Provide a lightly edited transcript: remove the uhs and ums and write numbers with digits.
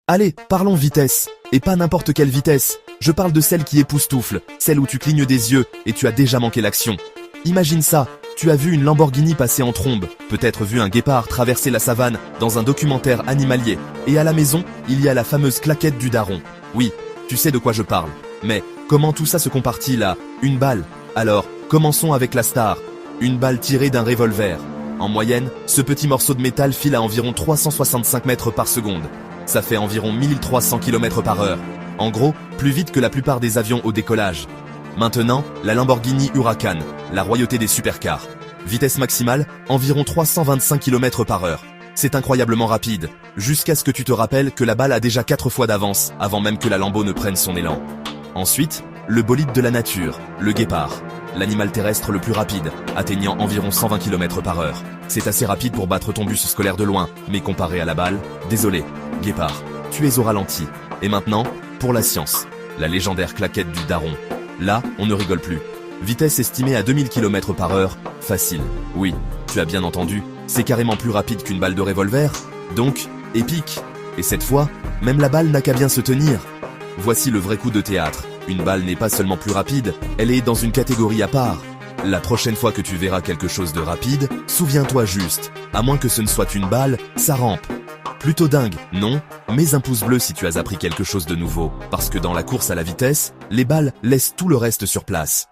Allez, parlons vitesse. Et pas n'importe quelle vitesse. Je parle de celle qui époustoufle, celle où tu clignes des yeux et tu as déjà manqué l'action. Imagine ça, tu as vu une Lamborghini passer en trombe, peut-être vu un guépard traverser la savane dans un documentaire animalier. Et à la maison, il y a la fameuse claquette du daron. Oui, tu sais de quoi je parle. Mais comment tout ça se compare-t-il à une balle? Alors, commençons avec la star. Une balle tirée d'un revolver. En moyenne, ce petit morceau de métal file à environ 365 mètres par seconde. Ça fait environ 1300 km par heure. En gros, plus vite que la plupart des avions au décollage. Maintenant, la Lamborghini Huracan, la royauté des supercars. Vitesse maximale, environ 325 km par heure. C'est incroyablement rapide, jusqu'à ce que tu te rappelles que la balle a déjà 4 fois d'avance, avant même que la Lambo ne prenne son élan. Ensuite, le bolide de la nature, le guépard. L'animal terrestre le plus rapide, atteignant environ 120 km par heure. C'est assez rapide pour battre ton bus scolaire de loin, mais comparé à la balle, désolé, guépard, tu es au ralenti. Et maintenant, pour la science, la légendaire claquette du daron. Là, on ne rigole plus. Vitesse estimée à 2000 km par heure, facile. Oui, tu as bien entendu, c'est carrément plus rapide qu'une balle de revolver, donc, épique. Et cette fois, même la balle n'a qu'à bien se tenir. Voici le vrai coup de théâtre. Une balle n'est pas seulement plus rapide, elle est dans une catégorie à part. La prochaine fois que tu verras quelque chose de rapide, souviens-toi juste, à moins que ce ne soit une balle, ça rampe. Plutôt dingue, non? Mets un pouce bleu si tu as appris quelque chose de nouveau, parce que dans la course à la vitesse, les balles laissent tout le reste sur place.